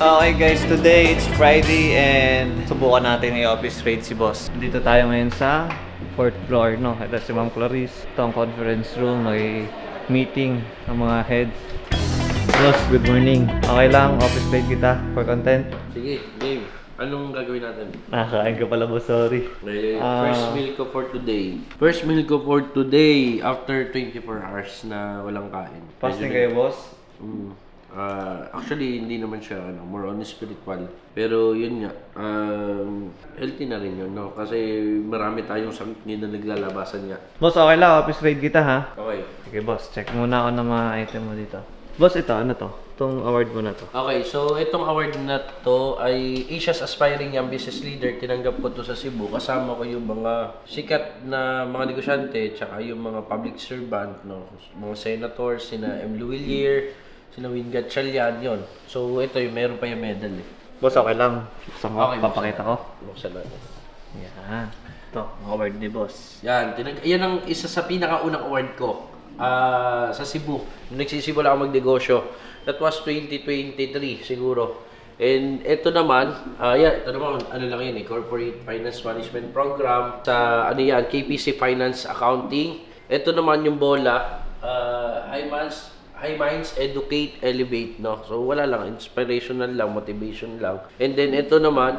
Okay guys, today it's Friday and subukan natin i-office raid si boss. Dito tayo ngayon sa 4th floor, no? Ito si Ma'am Clarice. Ito ang conference room, may meeting ng mga heads. Boss, good morning. Okay lang, office raid kita for content? Sige, game. Anong gagawin natin? Nakakain ka pala boss, sorry. First meal ko for today. First meal ko for today after 24 hours na walang kain. Fasting kayo boss? Actually, hindi naman siya more on spiritual. Pero yun nga, healthy na rin yun, no? Kasi marami tayong sakit ngayon na naglalabasan nga. Boss, okay lang, office raid kita ha? Okay. Okay boss, check muna ako ng mga item mo dito. Boss, ito, ano to? Itong award mo na to. Okay, so itong award na to ay Asia's Aspiring Young Business Leader. Tinanggap ko to sa Cebu. Kasama ko yung mga sikat na mga negosyante, tsaka yung mga public servant, no? Mga senators, sina M. Luwilier, sina Win Gatchalian, yun. So, ito yung meron pa yung medal eh. Boss, okay lang. Gusto ko, Okay, papakita ko. Buksan natin. Yan. Ito, award ni boss. Yan, yan ang isa sa pinakaunang award ko sa Cebu. Nung nagsisimula ako magnegosyo. That was 2023 siguro. And ito naman, ito naman, ano lang yun eh, Corporate Finance Management Program sa, ano yan, KPC Finance Accounting. Ito naman yung bola, High Minds, Educate, Elevate, no? So, wala lang. Inspirational lang, motivation lang. And then, ito naman,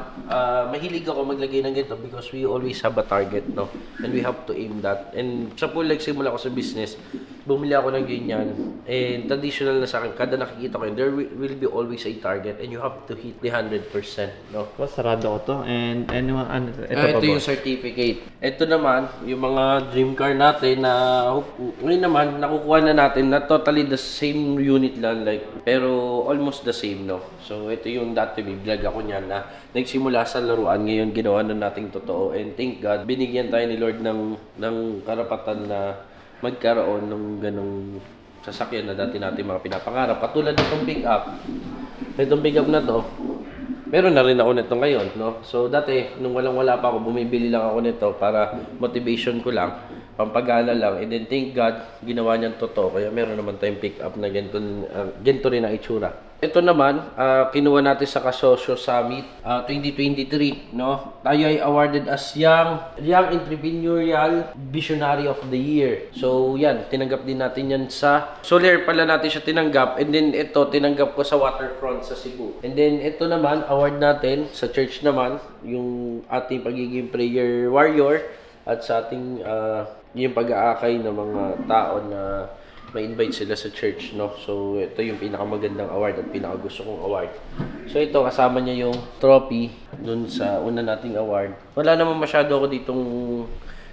mahilig ako maglagay ng ganito because we always have a target, no? And we have to aim that. And sa pool, nagsimula ako sa business, bumili ako ng ganyan. And traditional na sa akin, kada nakikita ko yun, there will be always a target and you have to hit the 100%, no? Boss, sarado ko to. And anyone, ito Ito yung certificate. Ito naman, yung mga dream car natin na ngayon naman, nakukuha na natin na totally the same unit lang, like, pero almost the same, no? So, ito yung dati may vlog ako niyan na nagsimula sa laruan, ngayon ginawa na nating totoo. And thank God, binigyan tayo ni Lord ng karapatan na magkaroon ng ganong sasakyan na dati natin mga pinapangarap. Katulad nitong pick-up. Itong pick-up na to, meron na rin ako nito ngayon, no? So, dati, nung walang-wala pa ako, bumibili lang ako nito para motivation ko lang, pampagana lang. And then, thank God, ginawa niyang totoo. Kaya meron naman tayong pick-up na ganito rin ang itsura. Ito naman, kinuha natin sa Kasosyo Summit 2023, no? Tayo ay awarded as Young Entrepreneurial Visionary of the Year. So, yan, tinanggap din natin yan sa Soler pala natin siya tinanggap. And then, ito, tinanggap ko sa Waterfront sa Cebu. And then, ito naman, award natin sa church naman, yung ating pagiging prayer warrior at sa ating yung pag-aakay ng mga tao na ma-invite sila sa church, no? So, ito yung pinakamagandang award at pinakagusto kong award. So, ito, kasama niya yung trophy dun sa una nating award. Wala naman masyado ako ditong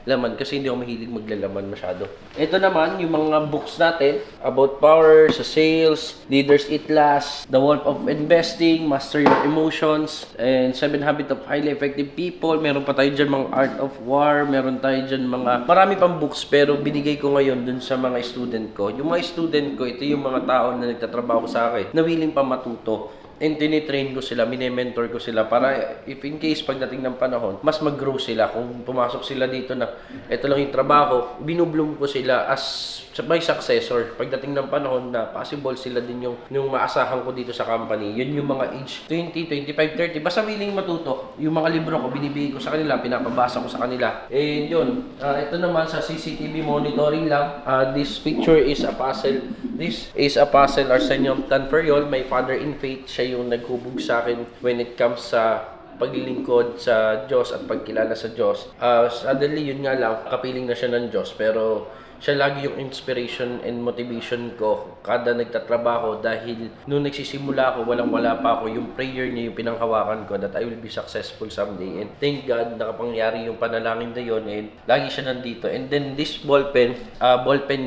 laman kasi hindi ako mahilig maglalaman masyado. Ito naman, yung mga books natin about power, sa sales, Leaders Eat Last, The Wolf of Investing, Master Your Emotions, and 7 Habits of Highly Effective People. Meron pa tayo dyan mga Art of War, meron tayo dyan mga marami pang books pero binigay ko ngayon dun sa mga student ko. Yung mga student ko, ito yung mga tao na nagtatrabaho sa akin na willing pa matuto. And tinitrain ko sila, mini-mentor ko sila para if in case pagdating ng panahon, mas mag-grow sila. Kung pumasok sila dito na ito lang yung trabaho, binubloom ko sila as may successor. Pagdating ng panahon na possible sila din yung maasahan ko dito sa company. Yun yung mga age 20, 25, 30. Basta willing matuto. Yung mga libro ko, binibigay ko sa kanila, pinapabasa ko sa kanila. And yun, ito naman sa CCTV monitoring lang. This picture is a puzzle. This is a puzzle Arsenio Tanferyol, my father in faith. Siya yung naghubog sa akin when it comes sa paglilingkod sa Diyos at pagkilala sa Diyos. Suddenly, yun nga lang, kapiling na siya ng Diyos. Pero siya lagi yung inspiration and motivation ko kada nagtatrabaho dahil nung nagsisimula ako, walang-wala pa ako, yung prayer niya yung pinanghawakan ko that I will be successful someday. And thank God, nakapangyari yung panalangin na yun and lagi siya nandito. And then this ballpen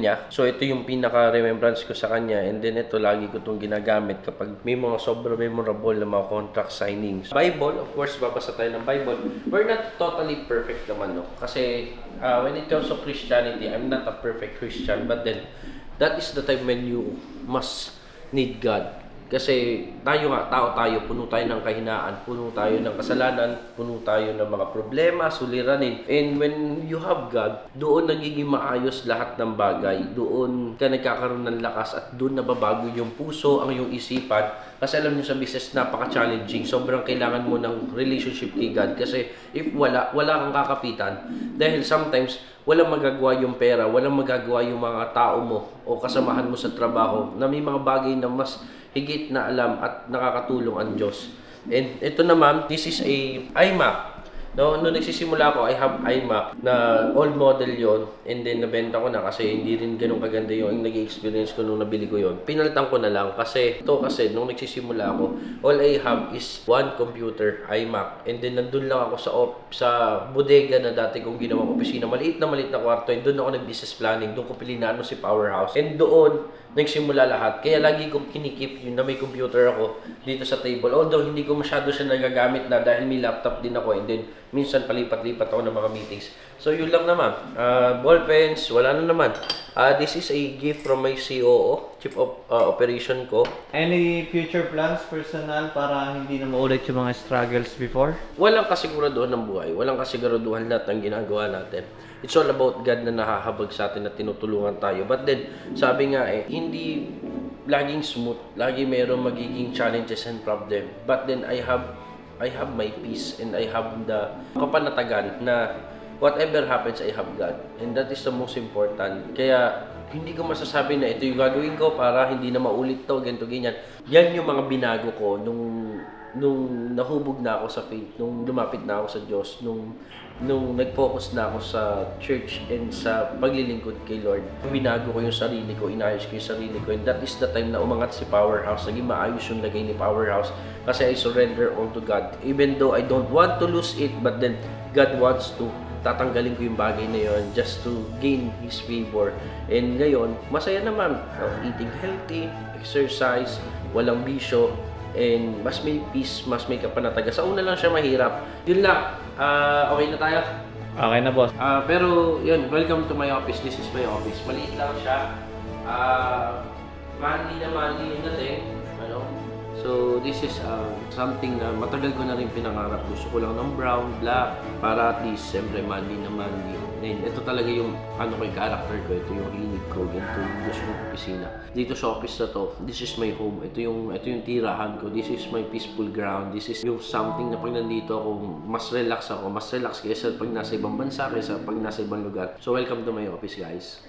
niya, so ito yung pinaka-remembrance ko sa kanya. And then ito, lagi ko itong ginagamit kapag may mga sobrang memorable na mga contract signings. Bible, of course, babasa tayo ng Bible. We're not totally perfect naman, no? Kasi when it comes to Christianity, I'm not a perfect Christian, but then that is the time when you must need God. Kasi tayo nga, tao tayo, puno tayo ng kahinaan, puno tayo ng kasalanan, puno tayo ng mga problema, suliranin. And when you have God, doon nagiging maayos lahat ng bagay. Doon ka nagkakaroon ng lakas at doon nababago yung puso, ang iyong isipan. Kasi alam niyo sa business, napaka-challenging. Sobrang kailangan mo ng relationship kay God. Kasi if wala kang kakapitan. Dahil sometimes, walang magagawa yung pera, walang magagawa yung mga tao mo o kasamahan mo sa trabaho na may mga bagay na mas higit na alam at nakakatulong ang Diyos. And ito naman, this is a iMac. No, nung nagsisimula ako, I have iMac na old model yon, and then nabenta ko na kasi hindi rin ganun kaganda yung naging experience ko nung nabili ko yon. Pinalitan ko na lang kasi nung nagsisimula ako, all I have is one computer, iMac, and then nandun lang ako sa bodega na dati kong ginawang opisina, maliit na kwarto, and doon ako nag-business planning, doon ko pilinano si Powerhouse, and doon nagsimula lahat. Kaya lagi kong kinikip yun na may computer ako dito sa table. Although hindi ko masyado siya nagagamit na dahil may laptop din ako, and then minsan palipat-lipat ako ng mga meetings. So yun lang naman. Ball pens, wala na naman. This is a gift from my COO, Chief of Operation ko. Any future plans personal para hindi na maulit yung mga struggles before? Walang kasiguraduhan ng buhay. Walang kasiguraduhan lahat ng ginagawa natin. It's all about God na nahahabag sa atin at tinutulungan tayo. But then, sabi nga hindi laging smooth. Lagi mayroong magiging challenges and problem. But then, I have my peace and I have the kapanatagan na whatever happens, I have God. And that is the most important. Kaya, hindi ko masasabi na ito yung gagawin ko para hindi na maulit to, ganito, ganyan. Yan yung mga binago ko nung nahubog na ako sa faith, nung lumapit na ako sa Diyos, nung nag-focus na ako sa church and sa paglilingkod kay Lord. Binago ko yung sarili ko, inayos ko yung sarili ko, and that is the time na umangat si Powerhouse. Naging maayos yung lagay ni Powerhouse kasi I surrender all to God. Even though I don't want to lose it, but then God wants to. Tatanggalin ko yung bagay na yon just to gain His favor. And ngayon, masaya naman. Eating healthy, exercise, walang bisyo, and mas may peace, mas may kapanataga. Sa una lang siya mahirap. Yun lang. Okay na tayo? Okay na, boss. Pero yun, welcome to my office. This is my office. Maliit lang siya. Manly yung dating. So this is something na matagal ko na rin pinangarap. Gusto ko lang ng brown, black, para at least siyempre manly. And ito talaga yung character ko. Ito yung hilig ko. Ito yung gusto kong opisina. Dito sa office na to, this is my home. Ito yung tirahan ko. This is my peaceful ground. This is yung something na pag nandito ako, mas relax ako. Mas relax kaysa pag nasa ibang bansa, kaysa pag nasa ibang lugar. So welcome to my office, guys.